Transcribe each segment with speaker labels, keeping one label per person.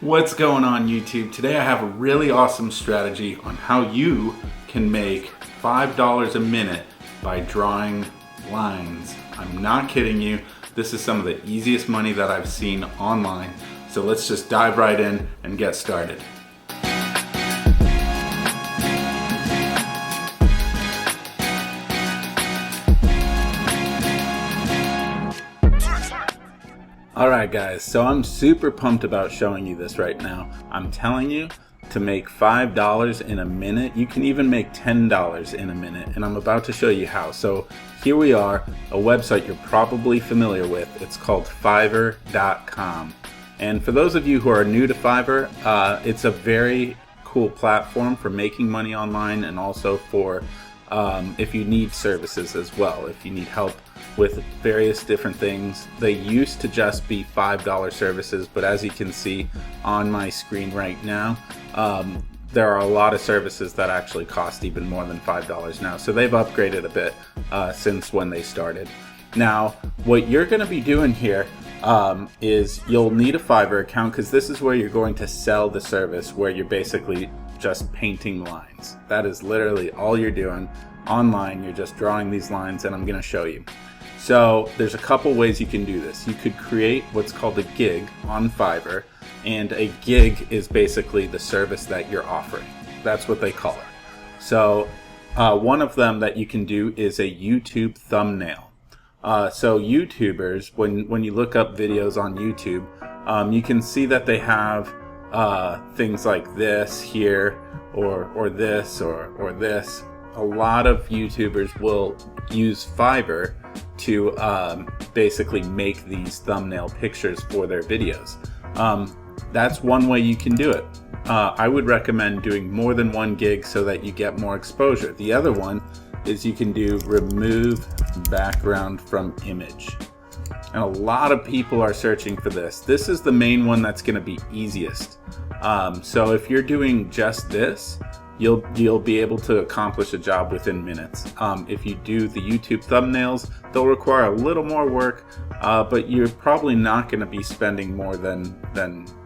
Speaker 1: What's going on YouTube? Today I have a really awesome strategy on how you can make $5 a minute by drawing lines. I'm not kidding you. This is some of the easiest money that I've seen online. So let's just dive right in and get started. Alright guys, so I'm super pumped about showing you this right now. I'm telling you to make $5 in a minute. You can even make $10 in a minute, and I'm about to show you how. So here we are, a website you're probably familiar with. It's called Fiverr.com. And for those of you who are new to Fiverr, it's a very cool platform for making money online, and also for if you need services as well, if you need help with various different things. They used to just be $5 services, but as you can see on my screen right now, there are a lot of services that actually cost even more than $5 now. So they've upgraded a bit since when they started. Now, what you're going to be doing here is you'll need a Fiverr account, because this is where you're going to sell the service, where you're basically just painting lines. That is literally all you're doing online. You're just drawing these lines, and I'm going to show you. So there's a couple ways you can do this. You could create what's called a gig on Fiverr, and a gig is basically the service that you're offering. That's what they call it. So one of them that you can do is a YouTube thumbnail. So YouTubers, when you look up videos on YouTube, you can see that they have things like this here, or this, or this. A lot of YouTubers will use Fiverr to basically make these thumbnail pictures for their videos. That's one way you can do it. I would recommend doing more than one gig so that you get more exposure. The other one is you can do remove background from image. And a lot of people are searching for this. This is the main one that's going to be easiest. So if you're doing just this, you'll be able to accomplish a job within minutes. If you do the YouTube thumbnails, they'll require a little more work, but you're probably not going to be spending more than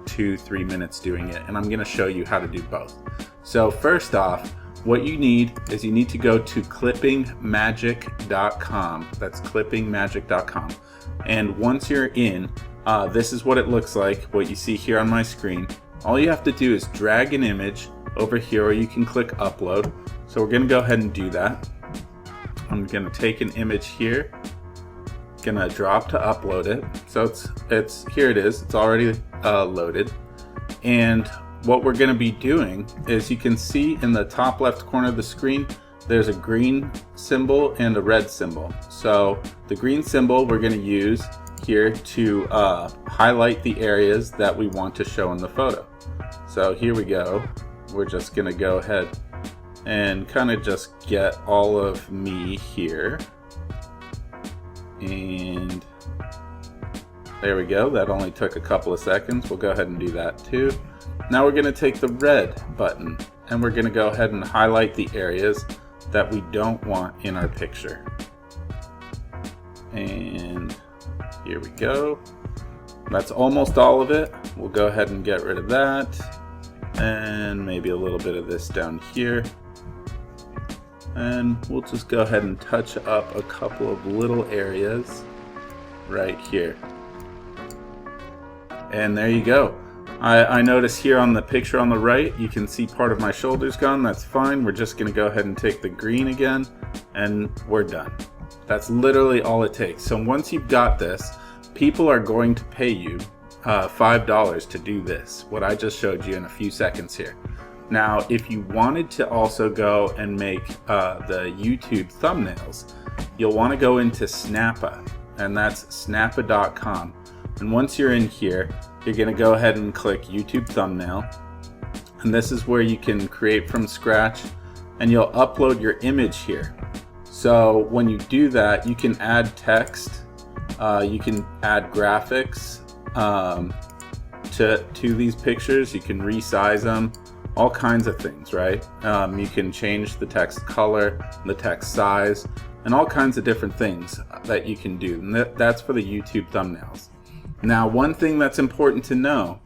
Speaker 1: 2-3 minutes doing it, and I'm going to show you how to do both. So first off, what you need is you need to go to clippingmagic.com. That's clippingmagic.com. And once you're in, this is what it looks like, what you see here on my screen. All you have to do is drag an image over here, or you can click upload. So we're going to go ahead and do that. I'm going to take an image here, gonna drop to upload it. So it's here, it is, it's already loaded. And what we're going to be doing is, you can see in the top left corner of the screen, there's a green symbol and a red symbol. So the green symbol we're going to use here to highlight the areas that we want to show in the photo. So here we go. We're just going to go ahead and kind of just get all of me here. And there we go. That only took a couple of seconds. We'll go ahead and do that too. Now we're going to take the red button, and we're going to go ahead and highlight the areas that we don't want in our picture. And here we go. That's almost all of it. We'll go ahead and get rid of that. And maybe a little bit of this down here. And we'll just go ahead and touch up a couple of little areas right here. And there you go. I notice here on the picture on the right, you can see part of my shoulders gone. That's fine. We're just going to go ahead and take the green again, and we're done. That's literally all it takes. So once you've got this, people are going to pay you $5 to do this, what I just showed you in a few seconds here. Now, if you wanted to also go and make the YouTube thumbnails, you'll want to go into Snappa, and that's snappa.com. And once you're in here, you're going to go ahead and click YouTube thumbnail, and this is where you can create from scratch, and you'll upload your image here. So when you do that, you can add text, you can add graphics to these pictures. You can resize them, all kinds of things, right? You can change the text color, the text size, and all kinds of different things that you can do. And that's for the YouTube thumbnails. Now, one thing that's important to know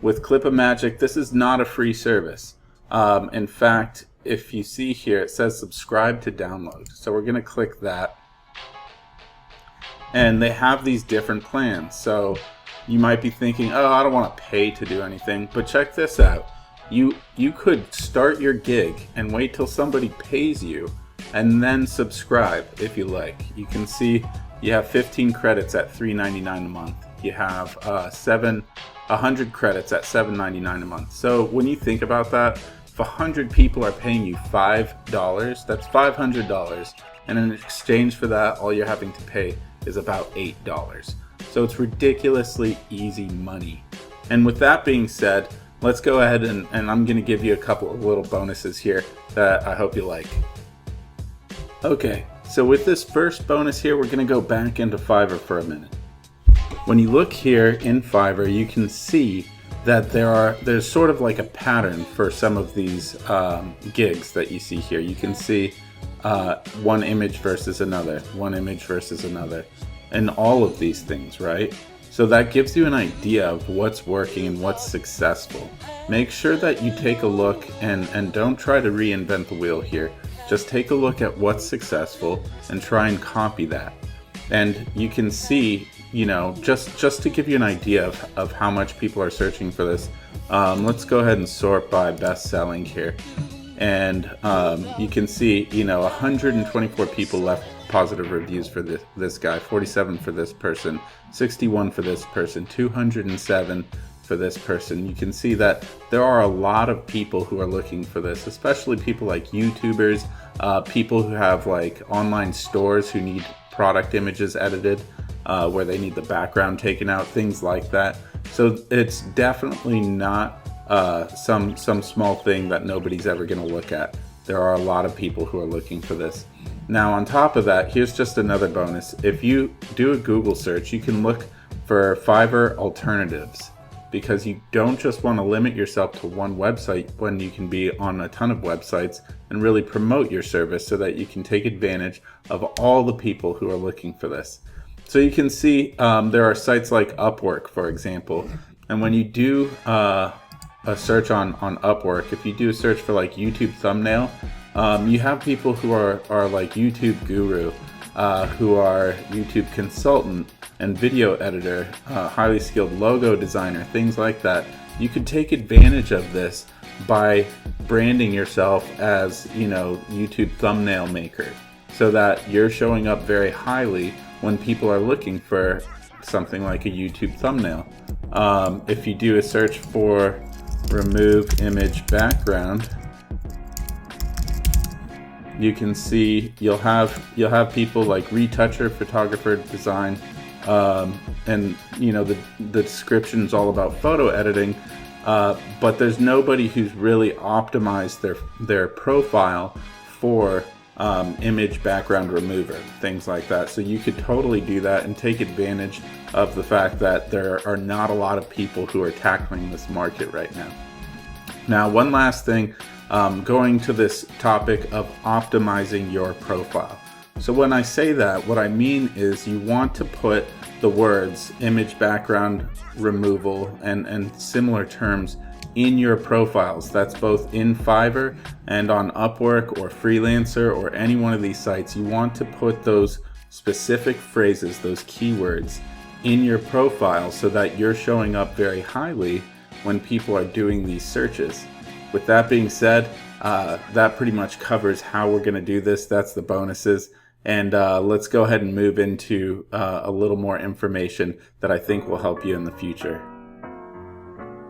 Speaker 1: with Clip-O-Magic, this is not a free service. In fact, if you see here, it says subscribe to download. So we're going to click that. And they have these different plans. So you might be thinking, oh, I don't want to pay to do anything. But check this out. You could start your gig and wait till somebody pays you and then subscribe if you like. You can see you have 15 credits at $3.99 a month. You have 100 credits at $7.99 a month. So when you think about that, if 100 people are paying you $5, that's $500. And in exchange for that, all you're having to pay is about $8. So it's ridiculously easy money. And with that being said, let's go ahead and I'm going to give you a couple of little bonuses here that I hope you like. Okay, so with this first bonus here, we're going to go back into Fiverr for a minute. When you look here in Fiverr, you can see that there's sort of like a pattern for some of these gigs that you see here. You can see one image versus another, one image versus another, and all of these things, right? So that gives you an idea of what's working and what's successful. Make sure that you take a look and don't try to reinvent the wheel here. Just take a look at what's successful and try and copy that. And you can see, you know, just to give you an idea of how much people are searching for this, let's go ahead and sort by best selling here. And you can see, you know, 124 people left positive reviews for this guy, 47 for this person, 61 for this person, 207 for this person. You can see that there are a lot of people who are looking for this, especially people like YouTubers, people who have like online stores who need product images edited, where they need the background taken out, things like that. So it's definitely not some small thing that nobody's ever going to look at. There are a lot of people who are looking for this. Now on top of that, here's just another bonus. If you do a Google search, you can look for Fiverr alternatives, because you don't just want to limit yourself to one website when you can be on a ton of websites and really promote your service so that you can take advantage of all the people who are looking for this. So you can see there are sites like Upwork, for example, and when you do a search on Upwork, if you do a search for like YouTube thumbnail, you have people who are like YouTube guru, who are YouTube consultant and video editor, highly skilled logo designer, things like that. You could take advantage of this by branding yourself as, you know, YouTube thumbnail maker, so that you're showing up very highly when people are looking for something like a YouTube thumbnail. If you do a search for remove image background, you can see you'll have people like retoucher, photographer, design, and you know the description is all about photo editing, but there's nobody who's really optimized their profile for image background remover, things like that. So you could totally do that and take advantage of the fact that there are not a lot of people who are tackling this market right now. Now, one last thing, going to this topic of optimizing your profile. So when I say that, what I mean is you want to put the words image background removal and similar terms in your profiles. That's both in Fiverr and on Upwork or Freelancer or any one of these sites. You want to put those specific phrases, those keywords, in your profile so that you're showing up very highly when people are doing these searches. With that being said, that pretty much covers how we're going to do this. That's the bonuses. And let's go ahead and move into a little more information that I think will help you in the future.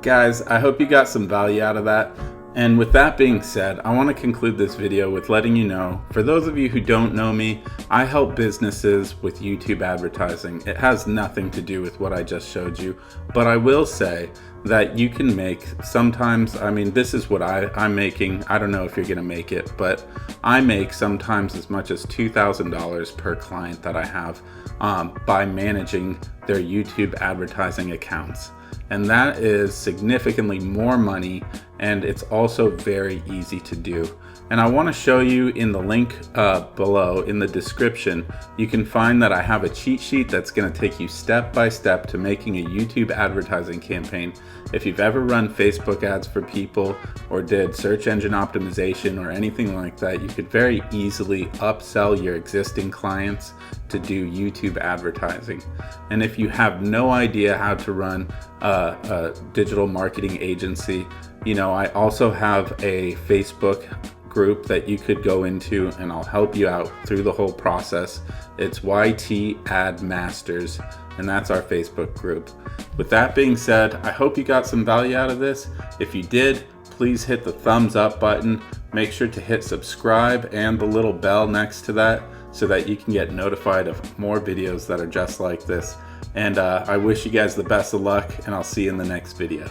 Speaker 1: Guys, I hope you got some value out of that. And with that being said, I want to conclude this video with letting you know, for those of you who don't know me, I help businesses with YouTube advertising. It has nothing to do with what I just showed you, but I will say that you can make sometimes, I mean, this is what I'm making. I don't know if you're going to make it, but I make sometimes as much as $2,000 per client that I have by managing their YouTube advertising accounts. And that is significantly more money and it's also very easy to do. And I want to show you in the link below in the description, you can find that I have a cheat sheet that's going to take you step by step to making a YouTube advertising campaign. If you've ever run Facebook ads for people or did search engine optimization or anything like that, you could very easily upsell your existing clients to do YouTube advertising. And if you have no idea how to run a digital marketing agency, you know, I also have a Facebook group that you could go into and I'll help you out through the whole process. It's YT Ad Masters, and that's our Facebook group. With that being said, I hope you got some value out of this. If you did, please hit the thumbs up button. Make sure to hit subscribe and the little bell next to that so that you can get notified of more videos that are just like this. And I wish you guys the best of luck, and I'll see you in the next video.